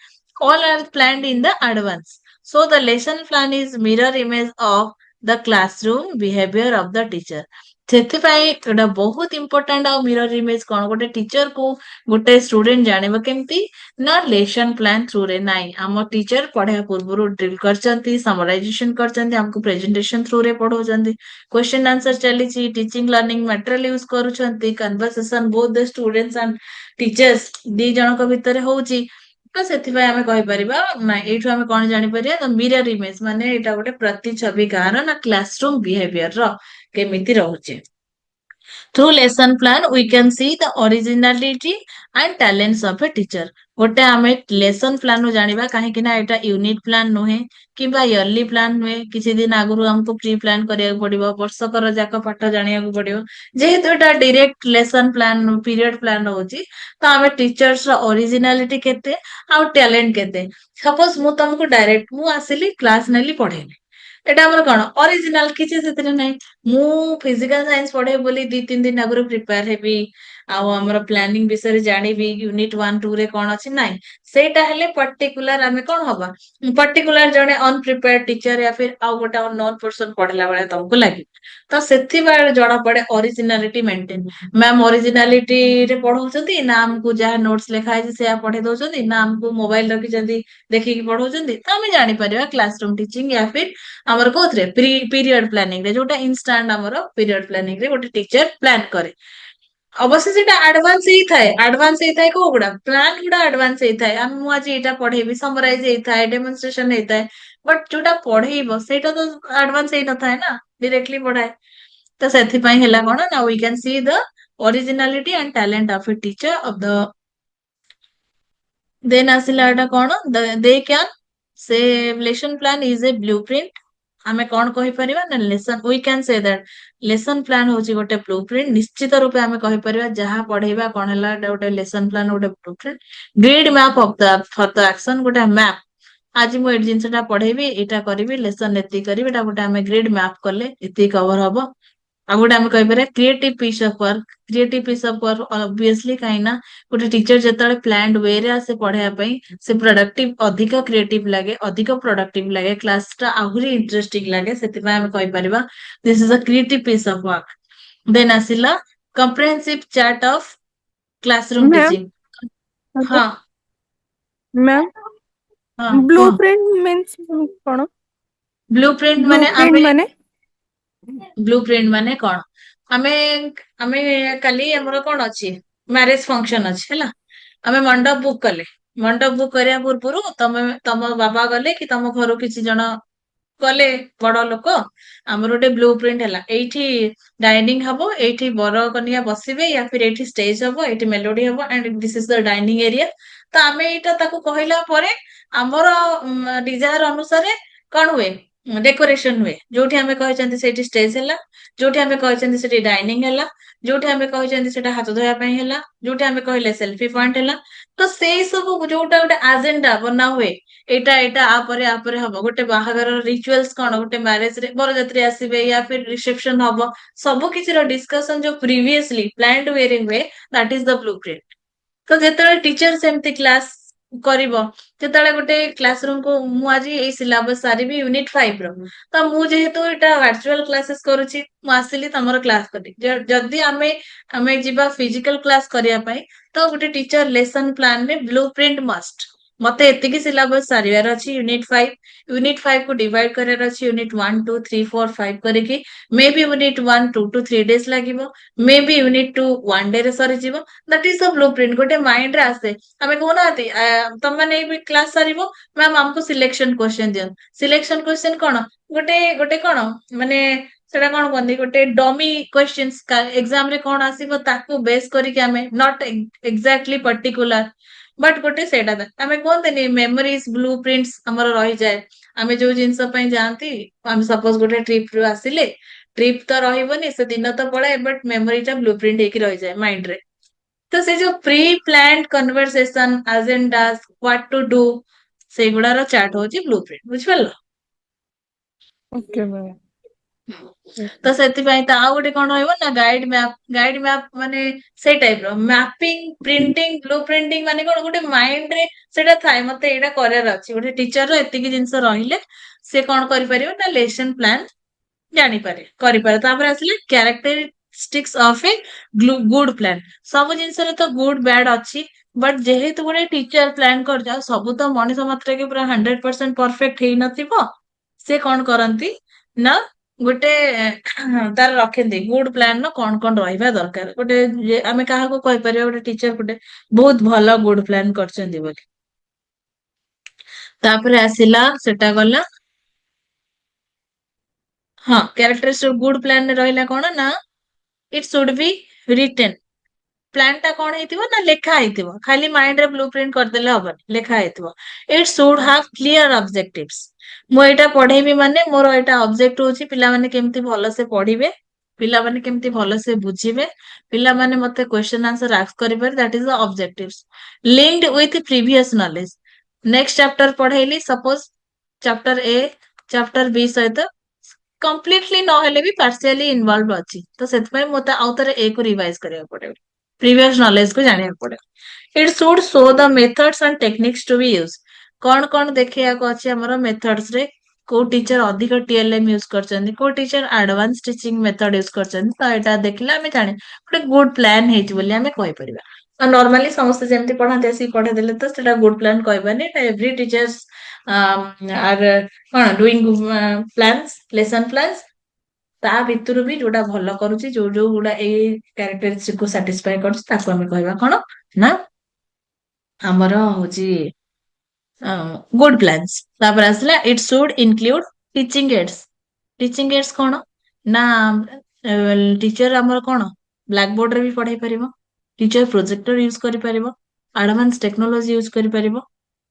all are planned in the advance so the lesson plan is mirror image of the classroom behavior of the teacher ସେଥିପାଇଁ ଏଇଟା ବହୁତ ଇମ୍ପୋର୍ଟାଣ୍ଟ। ଆଉ ମିରର ଇମେଜ କଣ, ଗୋଟେ ଟିଚର କୁ ଗୋଟେ ଷ୍ଟୁଡେଣ୍ଟ ଜାଣିବ କେମିତି ନା ଲେସନ ପ୍ଲାନ ଥ୍ରୁରେ। ନାଇଁ, ଆମ ଟିଚର ପଢେଇବା ପୂର୍ବରୁ ଡ୍ରିଲ କରିଛନ୍ତି, ସମରାଇଜେସନ କରିଛନ୍ତି, ଆମକୁ ପ୍ରେଜେଣ୍ଟେସନ ଥ୍ରୁରେ ପଢଉଛନ୍ତି, କ୍ୱେଶ୍ଚନ ଆନ୍ସର ଚାଲିଛି, ଟିଚିଂ ଲର୍ନିଂ ମ୍ୟାଟେରିଆଲ ୟୁଜ କରୁଛନ୍ତି, conversation both the students and teachers ଦି ଜଣଙ୍କ ଭିତରେ ହଉଛି। ତ ସେଥିପାଇଁ ଆମେ କହିପାରିବା ନାଇଁ, ଏଇଠୁ ଆମେ କଣ ଜାଣିପାରିବା, ମିରର ଇମେଜ ମାନେ ଏଇଟା ଗୋଟେ ପ୍ରତିଛବି କାହାର ନା କ୍ଲାସରୁମ ବିହେଭିୟର ର କେମିତି ରହୁଛି। Through lesson plan, we can see the originality and talents of a teacher. ଗୋଟେ ଆମେ ଲେସନ ପ୍ଲାନ ରୁ ଜାଣିବା, କାହିଁକି ନା ଏଇଟା ୟୁନିଟ ପ୍ଲାନ ନୁହେଁ କିମ୍ବା ଇୟରଲି ପ୍ଲାନ ନୁହେଁ। କିଛି ଦିନ ଆଗରୁ ଆମକୁ ପ୍ରି ପ୍ଲାନ କରିବାକୁ ପଡିବ, ବର୍ଷକର ଯାକ ପାଠ ଜାଣିବାକୁ ପଡିବ। ଯେହେତୁ ଏଇଟା direct lesson plan period plan ହଉଛି, ତ ଆମେ ଟିଚର୍ସ ର ଅରିଜିନାଲିଟି କେତେ ଆଉ ଟ୍ୟାଲେଣ୍ଟ କେତେ। ସପୋଜ ମୁଁ ତମକୁ ଡାଇରେକ୍ଟ ମୁଁ ଆସିଲି କ୍ଲାସ ନେଲି ପଢେଇଲି, ଏଇଟା ଆମର କଣ ଅରିଜିନାଲ, କିଛି ସେଥିରେ ନାହିଁ। ମୁଁ ଫିଜିକାଲ ସାଇନ୍ସ ପଢେଇବି ବୋଲି 2-3 ଦିନ ଆଗରୁ ପ୍ରିପେୟାର ହେବି, ଆଉ ଆମର ପ୍ଲାନିଂ ବିଷୟରେ ଜାଣିବି, ୟୁନିଟ 1-2 ରେ କଣ ଅଛି ନାଇଁ। ସେଇଟା ହେଲେ ପର୍ଟିକୁଲାର ଆମେ କଣ ହବା, ପର୍ଟିକୁଲାର ଜଣେ ଅନପ୍ରିପେୟାର୍ଡ ଟିଚର ୟା ଫିର ଆଉ ଗୋଟେ ଅନନୋନ ପର୍ସନ ପଢିଲା ଭଳିଆ ତମକୁ ଲାଗିବ। ତ ସେଥିପାଇଁ ଜଣା ପଡେ ଅରିଜିନାଲିଟି ମେଣ୍ଟେନ। ମ୍ୟାମ ଅରିଜିନାଲିଟି ରେ ପଢଉଛନ୍ତି ନା ଆମକୁ ଯାହା ନୋଟ୍ସ ଲେଖା ହେଇଛି ସେୟା ପଢେଇ ଦଉଛନ୍ତି, ନା ଆମକୁ ମୋବାଇଲ ରଖିଛନ୍ତି ଦେଖିକି ପଢଉଛନ୍ତି। ତ ଆମେ ଜାଣିପାରିବା କ୍ଲାସରୁମ ଟିଚିଂ ୟା ଫିର ଆମର କୋଉଥିରେ ପିରିୟଡ ପ୍ଲାନିଂ ରେ, ଯୋଉଟା ଇନଷ୍ଟାଣ୍ଟ ଆମର ପିରିୟଡ ପ୍ଲାନିଂ ରେ ଗୋଟେ ଟିଚର ପ୍ଲାନ କରେ। ଅବଶ୍ୟ ସେଟା ଆଡଭାନ୍ସ ହେଇଥାଏ କୋଉ ଗୁଡା ପ୍ଲାନ ଗୁଡା ଆଡଭାନ୍ସ ହେଇଥାଏ। ମୁଁ ଆଜି ଏଇଟା ପଢେଇବି ସମରାଇଜ ହେଇଥାଏ, ଡେମନଷ୍ଟ୍ରେସନ ହେଇଥାଏ। ବଟ ଯୋଉଟା ପଢେଇବ ସେଇଟା ତ ଆଡଭାନ୍ସ ହେଇନଥାଏ ନା, ଡିରେକ୍ଟଲି ପଢାଏ। ତ ସେଥିପାଇଁ ହେଲା କଣ ନା, we can see the originality and talent of a teacher of the ଦେନ୍ ଆସିଲା ଏଟା କଣ, they can say lesson plan is a blueprint. ଆମେ କଣ କହିପାରିବା ନା lesson, we can say that lesson plan ହଉଛି ଗୋଟେ ବ୍ଲୁ ପ୍ରିଣ୍ଟ। ନିଶ୍ଚିତ ରୂପେ ଆମେ କହିପାରିବା ଯାହା ପଢେଇବା କଣ ହେଲା, ଏଟା ଗୋଟେ ଲେସନ ପ୍ଲାନ, ଗୋଟେ blue print. Grid map of the for the action, ଗୋଟେ ମ୍ୟାପ। ଆଜି ମୁଁ ଏଇ ଜିନିଷଟା ପଢେଇବି, ଏଇଟା କରିବି, ଲେସନ ଏତିକି କରିବି, ଏଟା ଗୋଟେ ଆମେ ଗ୍ରିଡ ମ୍ୟାପ କଲେ ଏତିକି କଭର ହବ। ଆଉ ଗୋଟେ ଆମେ କହିପାରିବା creative piece of work. Creative piece of work obviously, କାହିଁକି ନା ଗୋଟେ ଟିଚର ଯେତେବେଳେ ପ୍ଲାନ୍ଡ ୱେ ରେ ଆସେ ପଢେଇବା ପାଇଁ, ସେ ପ୍ରଡକ୍ଟିଭ ଅଧିକ କ୍ରିଏଟିଭ ଲାଗେ, ଅଧିକ ପ୍ରଡକ୍ଟିଭ ଲାଗେ, କ୍ଲାସ ଟା ଆହୁରି ଇଣ୍ଟରେଷ୍ଟିଂ ଲାଗେ। ସେଥିପାଇଁ ଆମେ କହିପାରିବା this is a creative piece of work. Then ଆସିଲା comprehensive chart of classroom ma'am teaching. Hello ହଁ ହଁ ମ୍ୟାମ୍ ବ୍ଲୁ କୁହ। ପ୍ରିଣ୍ଟ ମିନ୍ସ କଣ? ବ୍ଲୁ ପ୍ରିଣ୍ଟ ବ୍ଲୁ ମାନେ ପ୍ରିଣ୍ଟ ଆମେ ମାନେ ବ୍ଲୁ ପ୍ରିଣ୍ଟ ମାନେ କଣ, ଆମେ ଆମେ କାଲି ଆମର କଣ ଅଛି, ମ୍ୟାରେଜ ଫଙ୍କସନ ଅଛି ହେଲା। ଆମେ ମଣ୍ଡପ ବୁକ୍ କଲେ, ମଣ୍ଡପ ବୁକ୍ କରିବା ପୂର୍ବରୁ ତମ ବାବା ଗଲେ କି ତମ ଘରୁ କିଛି ଜଣ ଗଲେ ବଡ ଲୋକ, ଆମର ଗୋଟେ ବ୍ଲୁ ପ୍ରିଣ୍ଟ ହେଲା। ଏଇଠି ଡାଇନିଂ ହବ, ଏଇଠି ବର କନିଆ ବସିବେ, ୟା ଫିର ଏଇଠି ଷ୍ଟେଜ ହବ, ଏଇଠି ମେଲୋଡି ହବ, and this is the dining area. ତ ଆମେ ଏଇଟା ତାକୁ କହିଲା ପରେ ଆମର ଡିଜାयर ଅନୁସାରେ କଣ ହୁଏ, ଡେକୋରେସନ ହୁଏ। ଯୋଉଠି ଆମେ କହିଛନ୍ତି ସେଇଠି ଷ୍ଟେଜ ହେଲା, ଯୋଉଠି ଆମେ କହିଛନ୍ତି ସେଠି ଡାଇନିଂ ହେଲା, ଯୋଉଠି ଆମେ କହିଛନ୍ତି ସେଟା ହାତ ଧୋଇବା ପାଇଁ ହେଲା, ଯୋଉଠି ଆମେ କହିଲେ ସେଲଫି ପଏଣ୍ଟ ହେଲା। ତ ସେଇ ସବୁ ଯୋଉଟା ଗୋଟେ ଆଜେଣ୍ଡା ବନା ହୁଏ, ଏଇଟା ଏଇଟା ଆପରେ ହବ। ଗୋଟେ ବାହାଘରର ରିଚୁଆଲସ କଣ, ଗୋଟେ ମ୍ୟାରେଜ ରେ ବରଯାତ୍ରୀ ଆସିବେ ୟା ଫିର ରିସେପସନ ହବ, ସବୁ କିଛିର ଡିସକସନ ଯୋଉ ପ୍ରିଭିୟସଲି ପ୍ଲାନ୍ଡ ୱେ ରେ ହୁଏ, that is the blue print. ତ ଯେତେବେଳେ ଟିଚର ସେମିତି କ୍ଲାସ କରିବ, ଯେତେବେଳେ ଗୋଟେ କ୍ଲାସ ରୁମ କୁ ମୁଁ ଆଜି ଏଇ ସିଲାବସ ସାରିବି ୟୁନିଟ 5 ର, ତ ମୁଁ ଯେହେତୁ ଏଇଟା ଭାର୍ଚୁଆଲ କ୍ଲାसेସ କରୁଛି, ମୁଁ ଆସିଲି ତମର କ୍ଲାସ କଲି। ଯଦି ଆମେ ଯିବା ଫିଜିକାଲ କ୍ଲାସ କରିବା ପାଇଁ, ତ ଗୋଟେ ଟିଚର ଲେସନ ପ୍ଲାନ ରେ ବ୍ଲୁ ପ୍ରିଣ୍ଟ ମଷ୍ଟ। ମତେ ଏତିକି ସିଲାବସ ସାରିବାର ଅଛି ୟୁନିଟ 5 କୁ ଡିଭାଇଡ କରିବାର ଅଛି ୟୁନିଟ 1 2 3 4 5 କରିକି। ମେ ବି ୟୁନିଟ 1 2 to 3 days ଲାଗିବ, ମେ ବି ୟୁନିଟ 2 1 day ରେ ସରିଯିବ। That is the blue print. ଗୋଟେ ମାଇଣ୍ଡ ରେ ଆସେ, ଆମେ କହୁନାହାନ୍ତି ତମମାନେ ଏଇ କ୍ଲାସ ସାରିବ, ମ୍ୟାମ ଆମକୁ ସିଲେକ୍ସନ କ୍ୱେଶ୍ଚନ ଦିଅନ୍ତୁ। ସିଲେକ୍ସନ କ୍ୱେଶ୍ଚନ କଣ, ଗୋଟେ କଣ ମାନେ ସେଟା କଣ କୁହନ୍ତି, ଗୋଟେ ଡମି କ୍ୱେଶ୍ଚନ। ଏକ୍ସାମ ରେ କଣ ଆସିବ ତାକୁ ବେଶ କରିକି ଆମେ ନଟ ଏକ୍ଜାକ୍ଟଲି ପର୍ଟିକୁଲାର, ବଟ ଗୋଟେ ସେଇଟା ଆମେ କୁହନ୍ତିନି ମେମୋରିଜ ବ୍ଲୁ ପ୍ରିଣ୍ଟସ ଆମର ରହିଯାଏ। ଆମେ ଯୋଉ ଜିନିଷ ପାଇଁ ଯାଆନ୍ତି, ଆମେ ସପୋଜ ଗୋଟେ ଟ୍ରିପ ରୁ ଆସିଲେ, ଟ୍ରିପ ତ ରହିବନି, ସେ ଦିନ ତ ପଳାଏ, ବଟ ମେମୋରି ଟା ବ୍ଲୁ ପ୍ରିଣ୍ଟ ହେଇକି ରହିଯାଏ ମାଇଣ୍ଡ ରେ। ତ ସେ ଯୋଉ pre planned conversation, agendas, what to do, ସେଇଗୁଡାର ଚାର୍ଟ ହଉଛି ବ୍ଲୁ ପ୍ରିଣ୍ଟ। ବୁଝିପାରିଲ? Okay ma'am. ତ ସେଥିପାଇଁ ତ ଆଉ ଗୋଟେ କଣ ରହିବ ନା ଗାଇଡ ମ୍ୟାପ। ଗାଇଡ ମ୍ୟାପ ମାନେ ସେଇ ଟାଇପ ର ମ୍ୟାପିଂ, ପ୍ରିଣ୍ଟିଂ, ବ୍ଲୁ ପ୍ରିଣ୍ଟିଂ ମାନେ କଣ, ଗୋଟେ ମାଇଣ୍ଡ ରେ ସେଇଟା ଥାଏ ମତେ ଏଇଟା କରିବାର ଅଛି। ଗୋଟେ ଟିଚର ର ଏତିକି ଜିନିଷ ରହିଲେ ସେ କଣ କରିପାରିବ ନା ଲେସନ ପ୍ଲାନ ଜାଣିପାରେ, କରିପାରେ। ତାପରେ ଆସିଲେ character characteristics of a good plan ସବୁ ଜିନିଷରେ ତ good bad ଅଛି ବଟ୍ ଯେହେତୁ ଗୋଟେ ଟିଚର ପ୍ଲାନ୍ କରୁଛ ଆଉ ସବୁ ତ ମଣିଷ ମାତ୍ରକେ ପୁରା 100% ପରଫେକ୍ଟ ହେଇନଥିବ ସେ କଣ କରନ୍ତି ନା ଗୋଟେ ତାର ରଖନ୍ତି ଗୁଡ ପ୍ଲାନ ର କଣ ରହିବା ଦରକାର ଗୋଟେ ଆମେ କାହାକୁ କହିପାରିବା ଗୋଟେ ଟିଚର ଗୋଟେ ବହୁତ ଭଲ ଗୁଡ ପ୍ଲାନ କରିଛନ୍ତି ବୋଲି ତାପରେ ଆସିଲା ସେଟା ଗଲା ହଁ କ୍ୟାରେକ୍ଟରିଷ୍ଟିକ ଗୁଡ ପ୍ଲାନ ରହିଲା କଣ ନା ଇଟ ସୁଡ ବି ରିଟେନ୍ ପ୍ଲାନ୍ ଟା କଣ ହେଇଥିବ ନା ଲେଖା ହେଇଥିବ ଖାଲି ମାଇଣ୍ଡ ରେ ବ୍ଲୁ ପ୍ରିଣ୍ଟ କରିଦେଲେ ହବନି ଲେଖା ହେଇଥିବ ଇଟ ସୁଡ ହାଭ କ୍ଲିୟର ଅବଜେକ୍ଟିଭସ ମୁଁ ଏଇଟା ପଢେଇବି ମାନେ ମୋର ଏଇଟା ଅବଜେକ୍ଟ ହଉଛି ପିଲାମାନେ କେମିତି ଭଲସେ ପଢିବେ ପିଲାମାନେ କେମିତି ଭଲସେ ବୁଝିବେ ପିଲାମାନେ ମତେ କ୍ୱେଶ୍ଚନ ଆନ୍ସର ଆସ୍କ କରିପାରିବେ that is the objectives linked with previous knowledge next chapter ପଢେଇଲି suppose chapter A chapter B ସହିତ କମ୍ପ୍ଲିଟଲି ନହେଲେ ବି ପାର୍ସିଆଲି ଇନଭଲ୍ଭ ଅଛି ତ ସେଥିପାଇଁ ମତେ ଆଉ ଥରେ ଏ କୁ ରିଭାଇଜ କରିବାକୁ ପଡିବ ପ୍ରିଭିୟସ ନଲେଜ କୁ ଜାଣିବାକୁ ପଡିବ it should show the methods and techniques to be use କଣ ଦେଖେଇବାକୁ ଅଛି ଆମର ମେଥଡ୍ସ ରେ କୋଉ ଟିଚର ଅଧିକ ଟିଏଲଏମ୍ ୟୁଜ କରିଛନ୍ତି କୋଉ teacher advance teaching method use କରିଛନ୍ତି ତ ଏଇଟା ଦେଖିଲେ ଆମେ ଜାଣି ଗୋଟେ ଗୁଡ ପ୍ଲାନ ହେଇଛି ବୋଲି ଆମେ କହିପାରିବା ଆଉ ନର୍ମାଲି ସମସ୍ତେ ଯେମିତି ପଢାନ୍ତି ଆସିକି ପଢେଇ ଦେଲେ ତ ସେଟା ଗୁଡ ପ୍ଲାନ କହିବାନି ଏଭ୍ରି ଟିଚର୍ସ ଆର କଣ ଡୁଇଂ ପ୍ଲାନ୍ସ ଲେସନ ପ୍ଲାନ୍ସ ତା ଭିତରୁ ବି ଯୋଉଟା ଭଲ କରୁଛି ଯୋଉ ଗୁଡା ଏଇ କ୍ୟାରେକ୍ଟରିଷ୍ଟିକ କୁ ସାଟିସ୍ଫାଏ କରୁଛି ତାକୁ ଆମେ କହିବା କଣ ନା ଆମର ହଉଛି ଗୁଡ ପ୍ଲାନ୍ସ ତାପରେ ଆସିଲା it should include teaching aids teaching aids କଣ ନା ଟିଚର ଆମର କଣ ବ୍ଲାକ୍ ବୋର୍ଡ ରେ ବି ପଢେଇ ପାରିବ ଟିଚର ପ୍ରୋଜେକ୍ଟର ୟୁଜ କରିପାରିବ ଆଡଭାନ୍ସ ଟେକ୍ନୋଲୋଜି ୟୁଜ କରିପାରିବ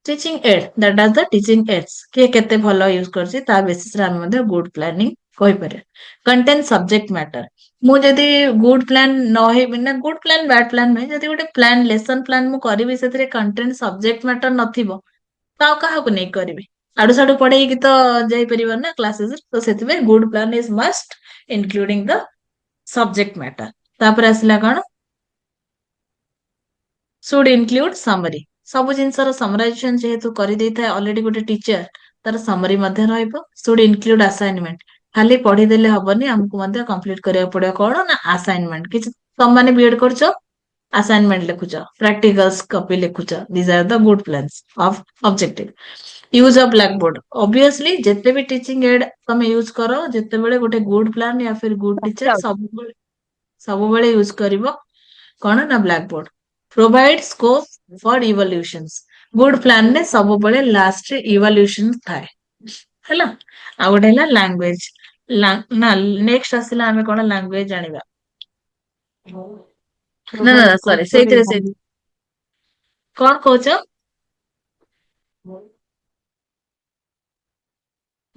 teaching aid that are the teaching aids କିଏ କେତେ ଭଲ ୟୁଜ କରୁଛି ତା ବେସିସରେ ଆମେ ମଧ୍ୟ ଗୁଡ ପ୍ଲାନିଂ କହିପାରିବା କଣ୍ଟେନ୍ ସବଜେକ୍ଟ ମ୍ୟାଟର ମୁଁ ଯଦି ଗୁଡ ପ୍ଲାନ ନ ହେଇବି ନା ଗୁଡ ପ୍ଲାନ ବ୍ୟାଡ ପ୍ଲାନ ନୁହେଁ ଯଦି ଗୋଟେ ପ୍ଲାନ ଲେସନ ପ୍ଲାନ ମୁଁ କରିବି ସେଥିରେ କଣ୍ଟେଣ୍ଟ ସବଜେକ୍ଟ ମ୍ୟାଟର ନଥିବ ତ ଆଉ କାହାକୁ ନେଇ କରିବି ଆଡୁ ସାଡୁ ପଢେଇକି ତ ଯାଇପାରିବ ନା କ୍ଲାसेସ ତ ସେଥିପାଇଁ good plan is must including the subject matter ତାପରେ ଆସିଲା କଣ ସୁଡ ଇନକ୍ଲୁଡ ସମରି ସବୁ ଜିନିଷର ସମରାଇଜେସନ ଯେହେତୁ କରିଦେଇଥାଏ ଅଲରେଡି ଗୋଟେ ଟିଚର ତାର ସମରି ମଧ୍ୟ ରହିବ ସୁଡ ଇନକ୍ଲୁଡ ଆସାଇନମେଣ୍ଟ ଖାଲି ପଢିଦେଲେ ହବନି ଆମକୁ ମଧ୍ୟ କମ୍ପ୍ଲିଟ କରିବାକୁ ପଡିବ କଣ ନା ଆସାଇନମେଣ୍ଟ କିଛି ତମମାନେ ବିଏଡ କରୁଛ assignment ଲେଖୁଛ practicals copy ଲେଖୁଛ these are the good plans of objective use of blackboard obviously ଯେତେ ବି teaching aid ତମେ ୟୁଜ କର ଯେତେବେଳେ ଗୋଟେ good plan या फिर good teacher ସବୁବେଳେ ୟୁଜ କରିବ କଣ ନା blackboard provide scope for evolutions good plan ରେ ସବୁବେଳେ last ରେ evolution ଥାଏ ହେଲା ଆଉ ଗୋଟେ ହେଲା language ନା ନେକ୍ସଟ ଆସିଲା ଆମେ କଣ ଲାଙ୍ଗୁଏଜ ଜାଣିବା ନା ସରି ସେଇଥିରେ କଣ କହୁଛ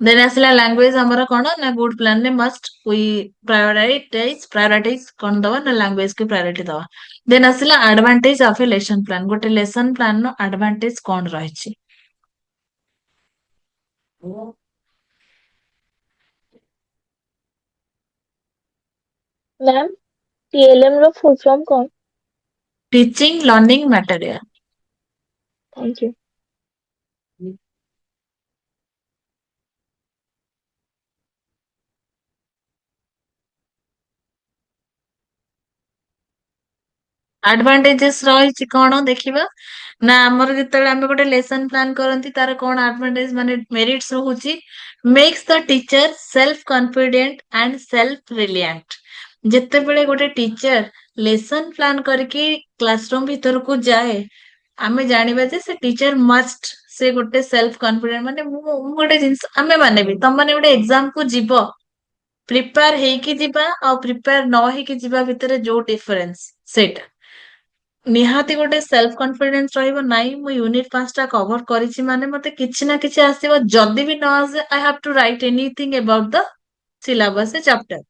ଦେନ୍ ଆସିଲା ଲାଙ୍ଗୁଏଜ ଆମର କଣ ନା ଗୁଡ ପ୍ଲାନ ରେ ମଷ୍ଟ ዊ ପ୍ରାୟୋରିଟାଇଜ କଣ ଦବା ନା ଲାଙ୍ଗୁଏଜ କି ପ୍ରାୟୋରିଟି ଦବା ଦେନ୍ ଆସିଲା advantage of a lesson plan ଗୋଟେ ଲେସନ ପ୍ଲାନ ର ଆଡଭାଣ୍ଟେଜ କଣ ରହିଛି मैम टीएलएम रो फुल फॉर्म कौन? Teaching learning material thank you. Advantages ରହିଛି କଣ ଦେଖିବା ନା ଆମର ଯେତେବେଳେ ଆମେ ଗୋଟେ ଲେସନ ପ୍ଲାନ କରନ୍ତି ତାର କଣ ଆଡଭାଣ୍ଟେଜ ମାନେ ମେରିଟ୍ସ ରହୁଛି makes the teacher self confident and self reliant ଯେତେବେଳେ ଗୋଟେ ଟିଚର ଲେସନ ପ୍ଲାନ କରିକି କ୍ଲାସରୁମ ଭିତରକୁ ଯାଏ ଆମେ ଜାଣିବା ଯେ ସେ ଟିଚର ମଷ୍ଟ ସେ ଗୋଟେ ସେଲ୍ଫ କନଫିଡେଣ୍ଟ ମାନେ ମୁଁ ଗୋଟେ ଜିନିଷ ଆମେ ମାନେ ବି ତମ ମାନେ ଗୋଟେ ଏକ୍ସାମ କୁ ଯିବ ପ୍ରିପେୟାର ହେଇକି ଯିବା ଆଉ ପ୍ରିପେୟାର ନ ହେଇକି ଯିବା ଭିତରେ ଯୋଉ ଡିଫରେନ୍ସ ସେଇଟା ନିହାତି ଗୋଟେ ସେଲ୍ଫ କନଫିଡେନ୍ସ ରହିବ ନାଇଁ ମୁଁ ୟୁନିଟ 5ଟା କଭର କରିଛି ମାନେ ମତେ କିଛି ନା କିଛି ଆସିବ ଯଦି ବି ନ ଆସେ I have two right anything about the syllabus chapter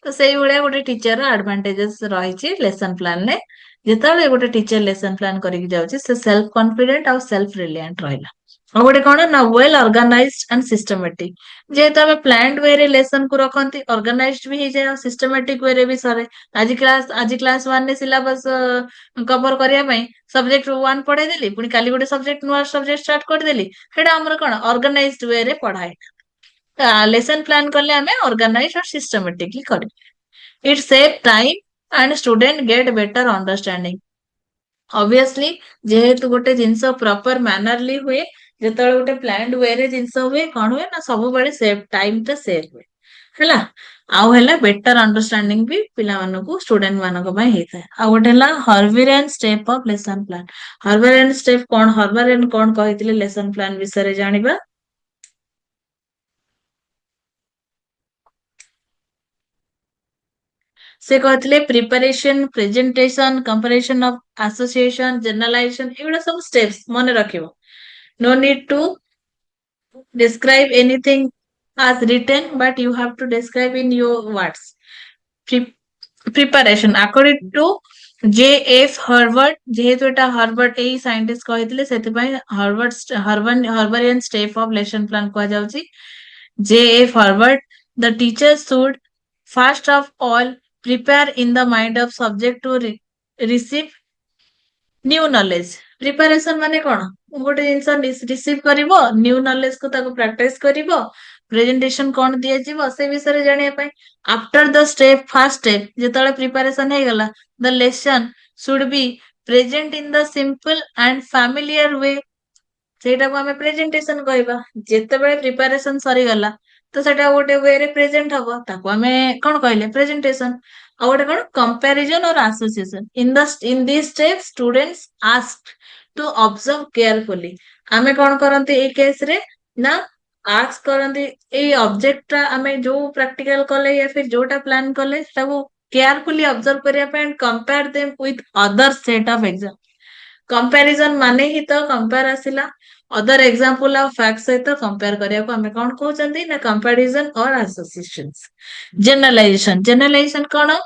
ତ ସେଇଭଳିଆ ଗୋଟେ ଟିଚର ଆଡଭାଣ୍ଟେଜେସ୍ ରହିଛି ଲେସନ ପ୍ଲାନରେ ଯେତେବେଳେ ଗୋଟେ ଟିଚର ଲେସନ ପ୍ଲାନ କରିକି ଯାଉଛି ସେ ସେଲ୍ଫ କନଫିଡେଣ୍ଟ ଆଉ ସେଲ୍ଫ ରିଲିଆଣ୍ଟ ରହିଲା ଆଉ ଗୋଟେ କଣ ନା ୱେଲ୍ ଅର୍ଗାନାଇଜଡ ଆଣ୍ଡ ସିଷ୍ଟମେଟିକ ଯେହେତୁ ଆମେ ପ୍ଲାନ୍ଡ ୱେରେ ଲେସନ କୁ ରଖନ୍ତି ଅର୍ଗାନାଇଜଡ ବି ହେଇଯାଏ ଆଉ ସିଷ୍ଟମେଟିକ ୱେରେ ବି ସରେ ଆଜି କ୍ଲାସ 1ରେ ସିଲାବସ କଭର କରିବା ପାଇଁ ସବଜେକ୍ଟ 1 ପଢେଇ ଦେଲି ପୁଣି କାଲି ଗୋଟେ ସବଜେକ୍ଟ ନୂଆ ସବଜେକ୍ଟ ଷ୍ଟାର୍ଟ କରିଦେଲି ସେଇଟା ଆମର କଣ ଅର୍ଗାନାଇଜଡ ୱେରେ ପଢାଏ ଲେସନ ପ୍ଲାନ କଲେ ଆମେ ଅର୍ଗାନାଇଜ ଆଉ ସିଷ୍ଟମେଟିକଲି କରିବୁ It save time and student get better understanding. Obviously जेहेतु गोटे जिनस प्रॉपर मैनरली हुए जेतेବେଳେ ଗୋଟେ ପ୍ଲାନ୍ड वे रे जिनस हुए कौन हुए ना सब बेले सेव टाइम टा सेव हुए ହେଲା आउ ହେଲା बेटर अंडरस्टैंडिंग भी पिला मानकू स्टूडेंट मानक पय हेता आ गोटे ହେଲା Herbartian step of lesson plan Herbartian step कौन हर्बेरियन कौन कहितले लेसन प्लान विषय रे जानिबा से कहते preparation presentation comparison of association generalisation एगुड़ा सब स्टेप्स मन रखिबो no need to describe anything as written but you have to describe in your words preparation according to J.F. Herbert जेहेतु एटा हर्बर्ट एई साइंटिस्ट कहितले सेति पय हर्बरियन स्टेप ऑफ लेसन प्लान कह जाउची J.F. Herbert the teacher should first of all prepare in the mind of subject to receive new knowledge preparation माने कोन गोटे जिनस receive करिवो new knowledge को ताको practice करिवो presentation कोन दिया जीवो से विषय रे जानिया पय after the step first step जेतळे प्रिपरेशन हे गला the lesson should be present in the simple and familiar way सेटा को हमें प्रेजेंटेशन कहबा जेतेबेले प्रिपरेशन सरी गला तो सेटा गोटे वे रे प्रेजेंट हबो ताको हमें कोन कहले प्रेजेंटेशन आ गोटे कोन कंपैरिजन और association in this step students asked to observe carefully हमें कोन करंती ए केस रे ना आस्क करंती ए ऑब्जेक्ट रा हमें जो प्रैक्टिकल कले या फिर जोटा प्लान कले ताको केयरफुली ऑब्जर्व करिया पे and compare them with other set of exam comparison माने ही तो कंपेयर आसिला अदर एग्जांपल ऑफ फैक्ट सहित कंपेयर करिया को हमें कोन कहउचंदी ना कंपैरिजन और एसोसिएशंस जनरलाइजेशन कोन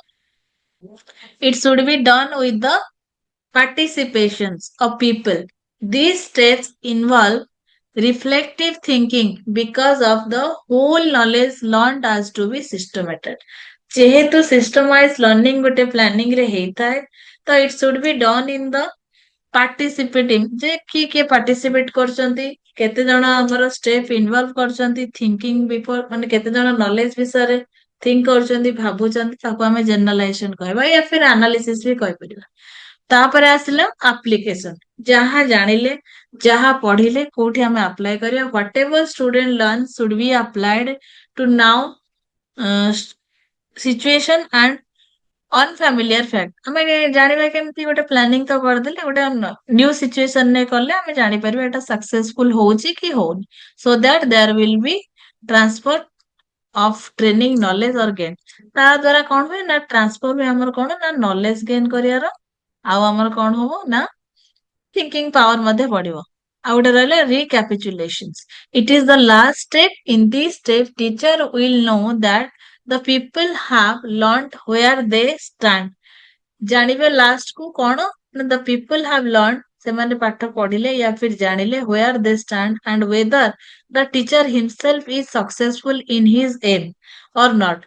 it should be done with the participations of people these steps involve reflective thinking because of the whole knowledge learned as to be systematic जेहेतु सिस्टमाइज लर्निंग गोटे प्लानिंग रे हेता है तो it should be done in the participating जे किए participate करचंती केते जण हमर स्टेप इन्वॉल्व करचंती थिंकिंग बिफोर माने केते जण नॉलेज विषय रे थिंक करचंती भाबुचंती ताको हमें जनरलाइजेशन कहबा या फिर एनालिसिस भी कहि परिबा तापर आसिला एप्लीकेशन जहां जानिले जहां पढिले कोठी हमें अप्लाई करिया whatever student learn should be applied to now situation and unfamiliar fact हमें जानिबा केमती गोटे प्लानिंग तो कर देले गोटे न्यू सिचुएशन ने करले हमें जानि परबे एटा सक्सेसफुल होउची कि होउनी so that there will be transfer of training knowledge और गेन ता द्वारा कोन होय ना ट्रांसफर में हमर कोन ना नॉलेज गेन करियारो आ हमर कोन होबो ना थिंकिंग पावर मध्ये बढ़िबो आ गोटे रहले recapitulations it is the last step in this step teacher will know that the people have learned where they stand जानिबे लास्ट को कोन the people have learned से माने पाठ पढ़िले या फिर जानिले where they stand and whether the teacher himself is successful in his aim or not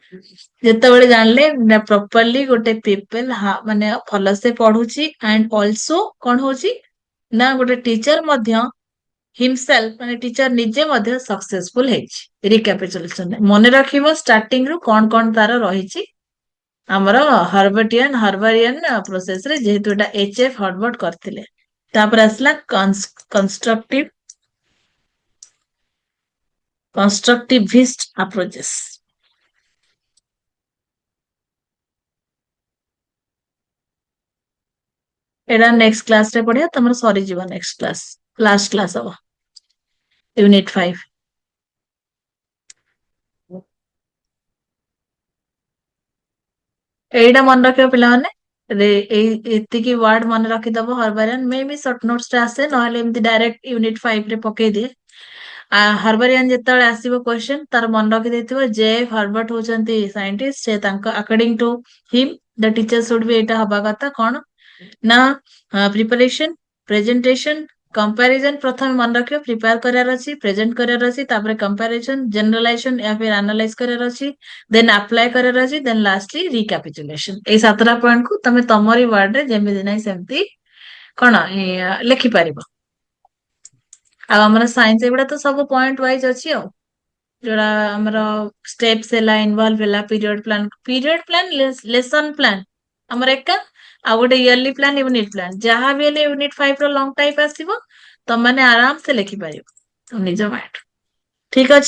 जेतेबेले जानले properly गोटे पीपल माने फल से पढुची एंड आल्सो कोन होची ना गोटे टीचर मध्य हिमसेल्फ माने टीचर निजे मध्य सक्सेसफुल हेछि रिकैपिचुलेशन मने रखिबो स्टार्टिंग रु कोन कोन तार रहिछि हमर हर्बेरियन प्रोसेस रे जेहेतु एटा एचएफ हर्बर्ट करथिले तापर असला कंस्ट्रक्टिविस्ट अप्रोचेस एटा नेक्स्ट क्लास रे पढिया तमर सरी जीवा नेक्स्ट क्लास लास्ट क्लास हबो यूनिट 5 एटा मन रखियो पिला माने एति की वर्ड मन रखि दबो हर्बेरियन मे भी शॉर्ट नोट्स रे आसे नहले एमति डायरेक्ट यूनिट 5 रे पके दिए हर्बेरियन जेतळे आसीबो क्वेश्चन तार मन रखि देथिबो जे हर्बर्ट होचंती साइंटिस्ट से तांका according to him the teacher should be एटा हबा कथा कोन ना प्रिपरेशन प्रेजेंटेशन कंपैरिजन प्रथम मन रखियो प्रिपेयर करार अछि प्रेजेंट करार अछि तापर कंपैरिजन जनरलाइजेशन या फिर एनालाइज करार अछि देन अप्लाई करार अछि देन लास्टली रिकैपिचुलेशन ए 17 पॉइंट को तमे तमरी वर्ड रे जेमि दिनै सेमती कोन लिखि परिबो आ हमर साइंस एबडा तो सब पॉइंट वाइज अछि जोड़ा हमर स्टेप्स हैला इन्वॉल्व हैला पीरियड प्लान लेसन प्लान हमर एका आ गोटे इयरली प्लान यूनिट प्लान जहाँ भी हेले यूनिट 5 रो लॉन्ग टाइप आसीबो तो माने आराम से लिखि पारिबो निज माइंड ठीक अछि।